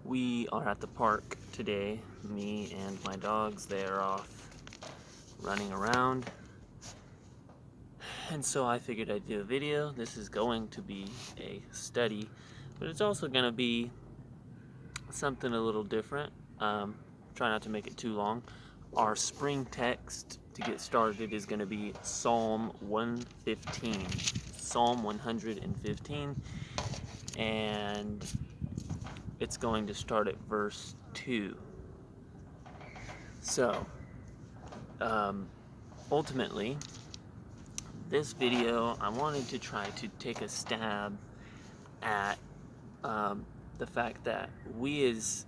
We are at the park today. Me and my dogs, they are off running around. And so I figured I'd do a video. This is going to be a study, but it's also going to be something a little different. Try not to make it too long. Our spring text to get started is going to be Psalm 115. Psalm 115. And it's going to start at verse 2. So, ultimately, this video, I wanted to try to take a stab at the fact that we as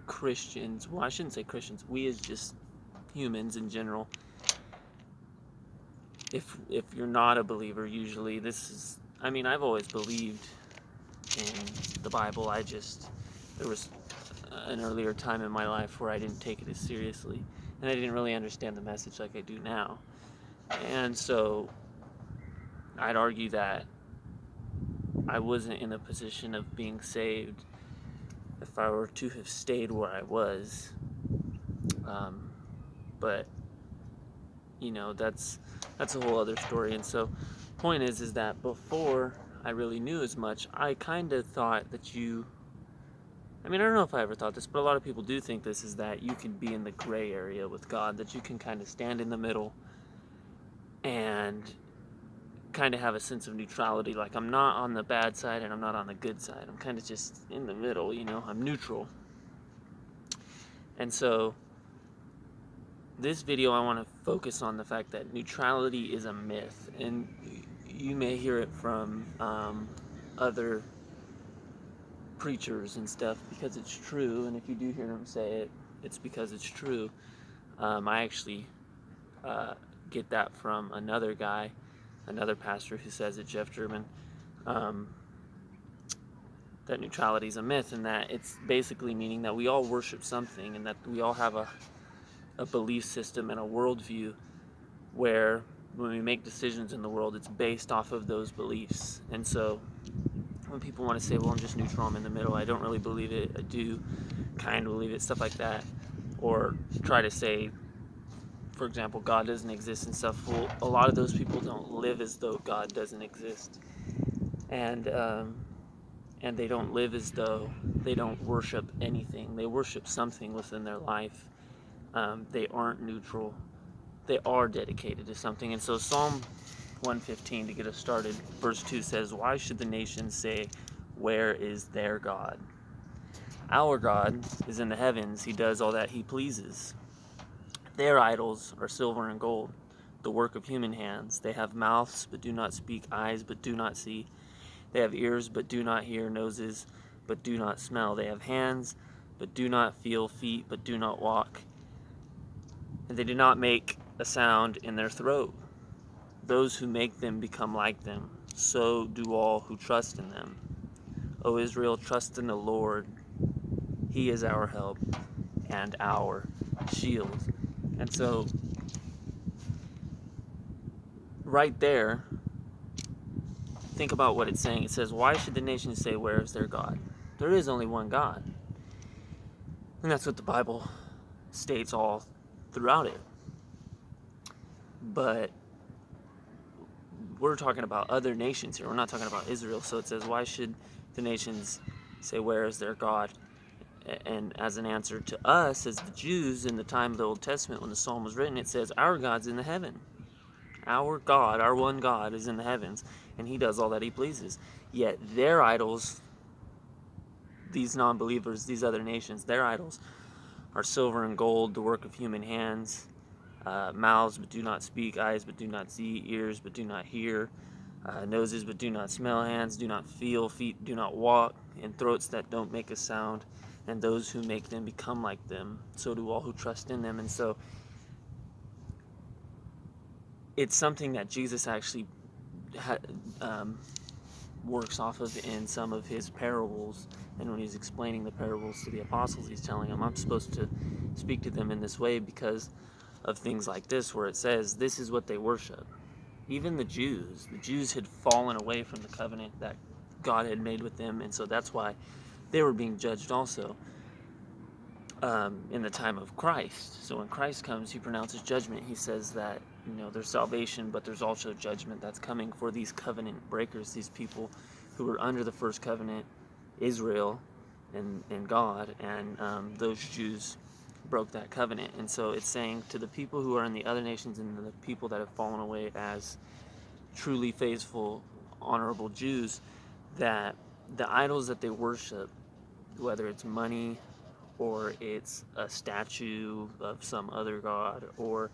Christians, well, I shouldn't say Christians, we as just humans in general, if you're not a believer, usually this is, I've always believed in the Bible. There was an earlier time in my life where I didn't take it as seriously, and I didn't really understand the message like I do now. And so I'd argue that I wasn't in a position of being saved if I were to have stayed where I was. But that's a whole other story. And so point is that before I really knew as much, I kind of thought that I don't know if I ever thought this, but a lot of people do think this, is that you can be in the gray area with God, that you can kind of stand in the middle and kind of have a sense of neutrality. Like, I'm not on the bad side and I'm not on the good side. I'm kind of just in the middle, I'm neutral. And so this video, I want to focus on the fact that neutrality is a myth, and you may hear it from other preachers and stuff because it's true. And if you do hear them say it, it's because it's true. I actually get that from another pastor who says it, Jeff German, that neutrality is a myth, and that it's basically meaning that we all worship something, and that we all have a belief system and a worldview where when we make decisions in the world, it's based off of those beliefs. And so when people want to say, well, I'm just neutral, I'm in the middle, I don't really believe it, I do kind of believe it, stuff like that, or try to say, for example, God doesn't exist and stuff, well, a lot of those people don't live as though God doesn't exist, and they don't live as though they don't worship anything. They worship something within their life. They aren't neutral. They are dedicated to something. And so Psalm 115, to get us started, verse 2 says, "Why should the nations say, where is their God? Our God is in the heavens. He does all that he pleases. Their idols are silver and gold, the work of human hands. They have mouths but do not speak, eyes but do not see. They have ears but do not hear, noses but do not smell. They have hands but do not feel, feet but do not walk. And they do not make a sound in their throat. Those who make them become like them. So do all who trust in them. O Israel, trust in the Lord. He is our help and our shield." And so, right there, think about what it's saying. It says, why should the nations say, where is their God? There is only one God. And that's what the Bible states all throughout it. But we're talking about other nations here. We're not talking about Israel. So it says, why should the nations say, where is their God? And as an answer to us, as the Jews in the time of the Old Testament, when the Psalm was written, it says, our God's in the heaven. Our God, our one God, is in the heavens, and he does all that he pleases. Yet their idols, these non-believers, these other nations, their idols are silver and gold, the work of human hands, mouths but do not speak, eyes but do not see, ears but do not hear, noses but do not smell, hands do not feel, feet do not walk, and throats that don't make a sound. And those who make them become like them. So do all who trust in them. And so it's something that Jesus actually works off of in some of his parables. And when he's explaining the parables to the apostles, he's telling them, I'm supposed to speak to them in this way because of things like this, where it says this is what they worship. Even the Jews had fallen away from the covenant that God had made with them, and so that's why they were being judged also in the time of Christ. So when Christ comes, he pronounces judgment. He says that, there's salvation, but there's also judgment that's coming for these covenant breakers, these people who were under the first covenant, Israel and God, and those Jews broke that covenant. And so it's saying to the people who are in the other nations and the people that have fallen away as truly faithful, honorable Jews, that the idols that they worship, whether it's money or it's a statue of some other god or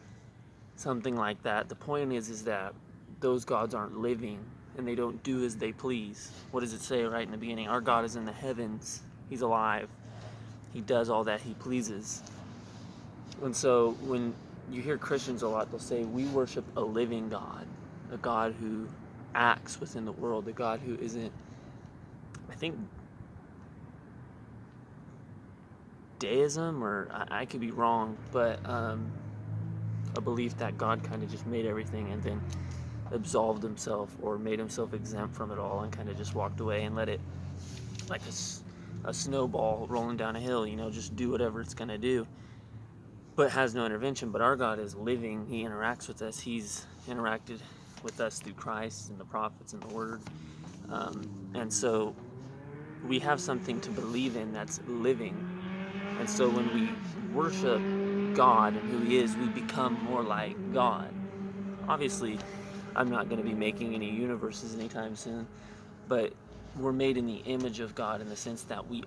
something like that, the point is that those gods aren't living and they don't do as they please. What does it say right in the beginning? Our God is in the heavens. He's alive. He does all that he pleases. And so when you hear Christians a lot, they'll say, we worship a living God, a God who acts within the world, a God who isn't, I think, deism, or I could be wrong, but a belief that God kind of just made everything and then absolved himself or made himself exempt from it all and kind of just walked away and let it, like a snowball rolling down a hill, just do whatever it's going to do, but has no intervention. But our God is living. He interacts with us. He's interacted with us through Christ and the prophets and the Word. And so we have something to believe in that's living. And so when we worship God and who he is, we become more like God. Obviously, I'm not going to be making any universes anytime soon, but we're made in the image of God in the sense that we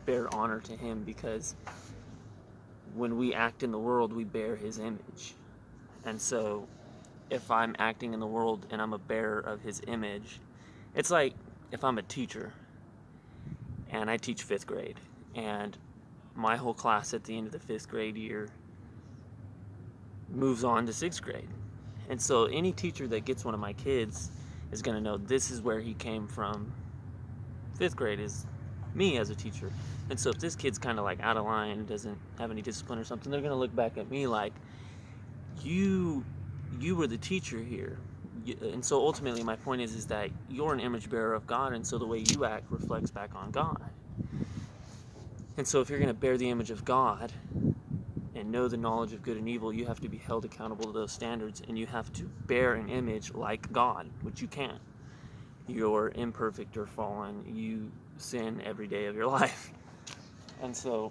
bear honor to him, because when we act in the world, we bear his image. And so if I'm acting in the world and I'm a bearer of his image, it's like if I'm a teacher and I teach 5th grade and my whole class at the end of the 5th grade year moves on to 6th grade. And so any teacher that gets one of my kids is going to know this is where he came from. 5th grade is me as a teacher. And so if this kid's kind of like out of line, doesn't have any discipline or something, they're going to look back at me like, you were the teacher here. And so ultimately my point is that you're an image bearer of God, and so the way you act reflects back on God. And so if you're going to bear the image of God and know the knowledge of good and evil, you have to be held accountable to those standards, and you have to bear an image like God, which you can't. You're imperfect or fallen. You sin every day of your life. And so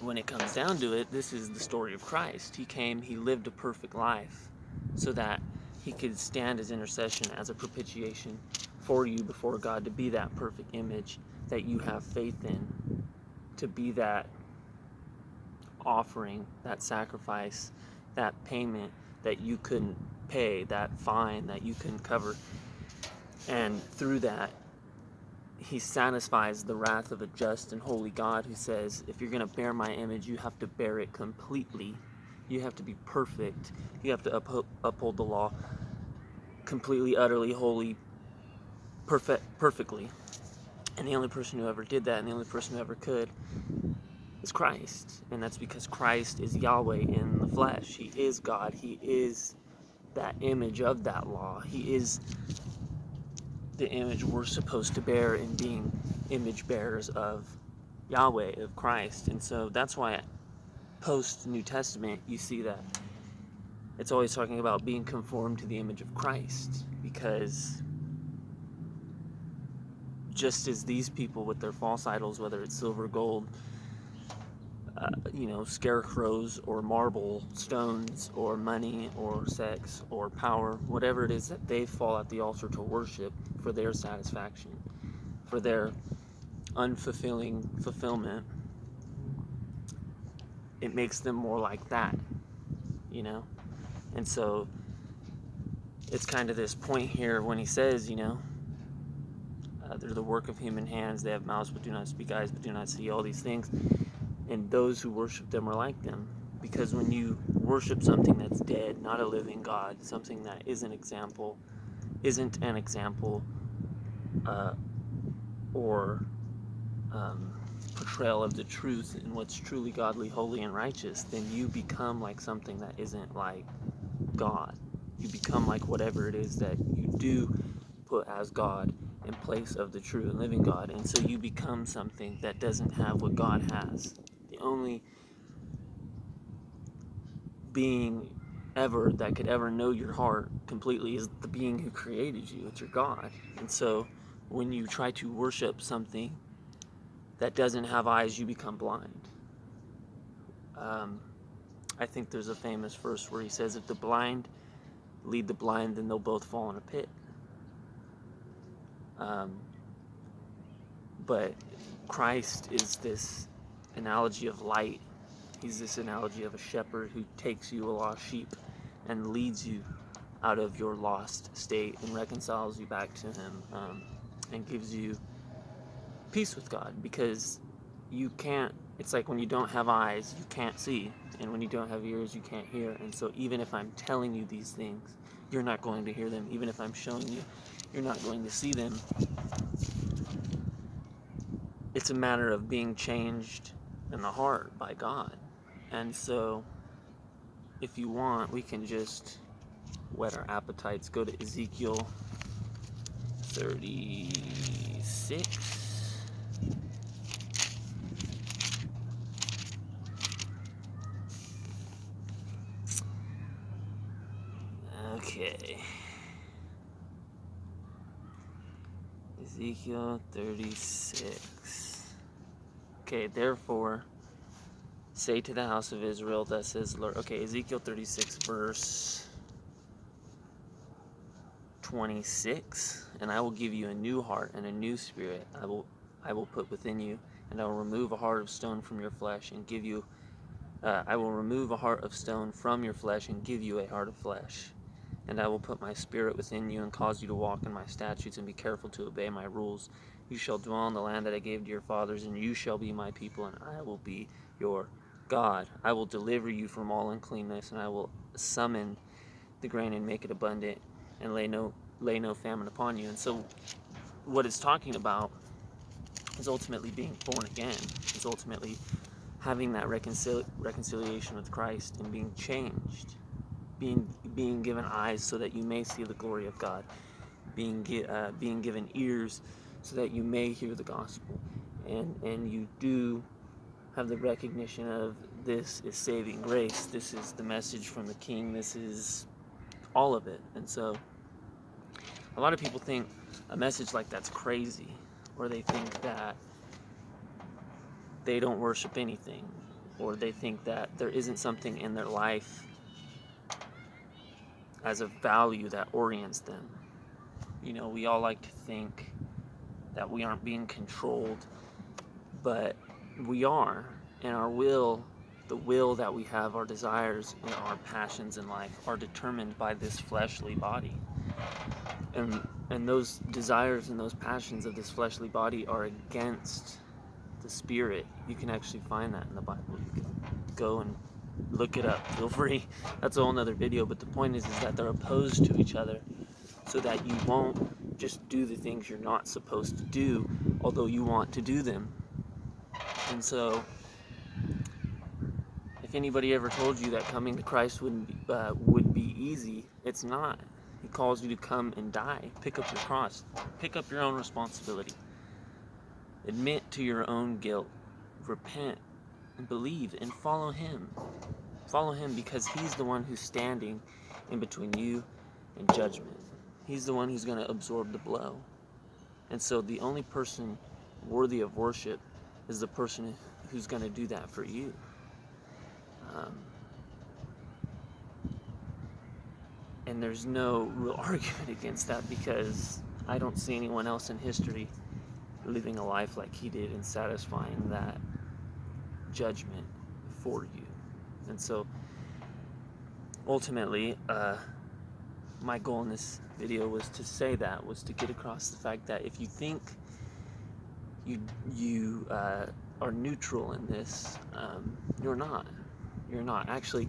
when it comes down to it, this is the story of Christ. He came, he lived a perfect life so that he could stand as intercession, as a propitiation for you before God, to be that perfect image that you have faith in, to be that offering, that sacrifice, that payment that you couldn't pay, that fine that you couldn't cover. And through that, he satisfies the wrath of a just and holy God who says, if you're going to bear my image, you have to bear it completely. You have to be perfect. You have to uphold the law completely, utterly, wholly, perfectly. And the only person who ever did that, and the only person who ever could, is Christ. And that's because Christ is Yahweh in the flesh. He is God. He is that image of that law. He is the image we're supposed to bear in being image bearers of Yahweh, of Christ. And so that's why post New Testament you see that it's always talking about being conformed to the image of Christ, because just as these people with their false idols, whether it's silver, gold, scarecrows or marble, stones or money or sex or power, whatever it is that they fall at the altar to worship for their satisfaction, for their fulfillment, it makes them more like that, And so it's kind of this point here when he says, they're the work of human hands, they have mouths but do not speak, eyes but do not see, all these things. And those who worship them are like them. Because when you worship something that's dead, not a living God, something that isn't an example, or portrayal of the truth and what's truly godly, holy, and righteous, then you become like something that isn't like God. You become like whatever it is that you do put as God in place of the true and living God. And so you become something that doesn't have what God has. The only being ever that could ever know your heart completely is the being who created you. It's your God. And so when you try to worship something that doesn't have eyes, you become blind. I think there's a famous verse where he says, if the blind lead the blind, then they'll both fall in a pit. But Christ is this analogy of light. He's this analogy of a shepherd who takes you, a lost sheep, and leads you out of your lost state and reconciles you back to him, and gives you peace with God, because you can't, it's like when you don't have eyes, you can't see, and when you don't have ears, you can't hear. And so even if I'm telling you these things, you're not going to hear them. Even if I'm showing you, you're not going to see them. It's a matter of being changed in the heart by God. And so if you want, we can just whet our appetites. Go to Ezekiel 36. Okay. Ezekiel 36. Okay, therefore, say to the house of Israel, thus says the Lord. Okay, Ezekiel 36, verse 26. And I will give you a new heart and a new spirit I will put within you, and I will remove a heart of stone from your flesh and give you I will remove a heart of stone from your flesh and give you a heart of flesh. And I will put my spirit within you and cause you to walk in my statutes and be careful to obey my rules. You shall dwell in the land that I gave to your fathers, and you shall be my people, and I will be your God. I will deliver you from all uncleanness, and I will summon the grain and make it abundant, and lay no famine upon you. And so what it's talking about is ultimately being born again. It's ultimately having that reconciliation with Christ and being changed, being given eyes so that you may see the glory of God, being given ears so that you may hear the gospel, and you do have the recognition of this is saving grace, this is the message from the King, this is all of it. And so a lot of people think a message like that's crazy, or they think that they don't worship anything, or they think that there isn't something in their life as a value that orients them. You know, we all like to think that we aren't being controlled, but we are. And our will, the will that we have, our desires and our passions in life are determined by this fleshly body. And those desires and those passions of this fleshly body are against the spirit. You can actually find that in the Bible. You can go and look it up. Feel free. That's a whole nother video. But the point is that they're opposed to each other, so that you won't just do the things you're not supposed to do, although you want to do them. And so, if anybody ever told you that coming to Christ would be easy, it's not. He calls you to come and die. Pick up your cross. Pick up your own responsibility. Admit to your own guilt. Repent and believe and follow him. Follow him, because he's the one who's standing in between you and judgment. He's the one who's going to absorb the blow. And so the only person worthy of worship is the person who's going to do that for you. And there's no real argument against that, because I don't see anyone else in history living a life like he did and satisfying that judgment for you. And so ultimately, my goal in this video was to get across the fact that if you think you are neutral in this, you're not. You're not. Actually,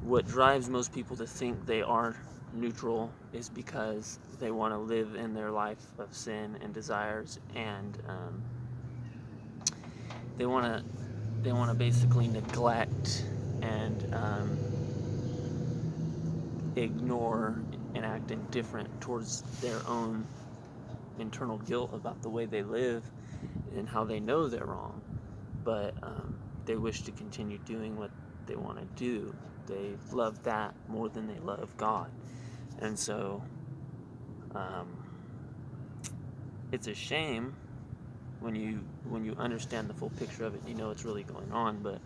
what drives most people to think they are neutral is because they want to live in their life of sin and desires, and they want to basically neglect and ignore and act indifferent towards their own internal guilt about the way they live and how they know they're wrong, but they wish to continue doing what they want to do. They love that more than they love God. And so it's a shame when you understand the full picture of it, you know what's really going on. But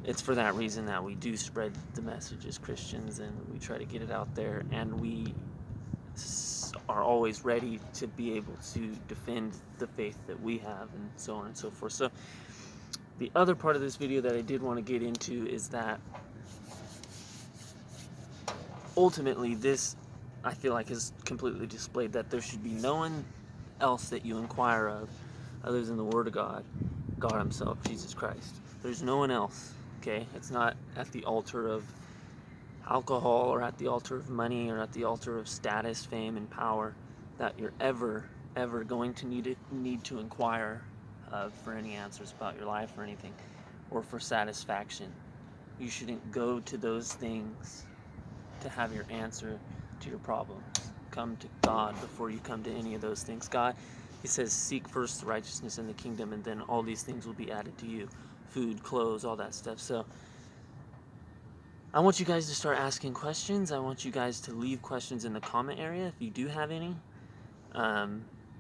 it's for that reason that we do spread the message as Christians, and we try to get it out there, and we are always ready to be able to defend the faith that we have, and so on and so forth. So the other part of this video that I did want to get into is that ultimately this, I feel like, has completely displayed that there should be no one else that you inquire of other than the Word of God, God Himself, Jesus Christ. There's no one else, okay? It's not at the altar of alcohol or at the altar of money or at the altar of status, fame, and power that you're ever going to need to inquire of for any answers about your life or anything, or for satisfaction. You shouldn't go to those things to have your answer to your problems. Come to God before you come to any of those things. God, He says, seek first the righteousness and the kingdom, and then all these things will be added to you. Food, clothes, all that stuff. So I want you guys to start asking questions. I want you guys to leave questions in the comment area if you do have any.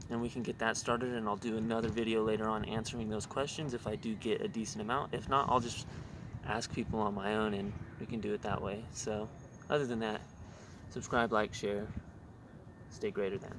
And we can get that started, and I'll do another video later on answering those questions if I do get a decent amount. If not, I'll just ask people on my own, and we can do it that way. So other than that, subscribe, like, share, stay greater than.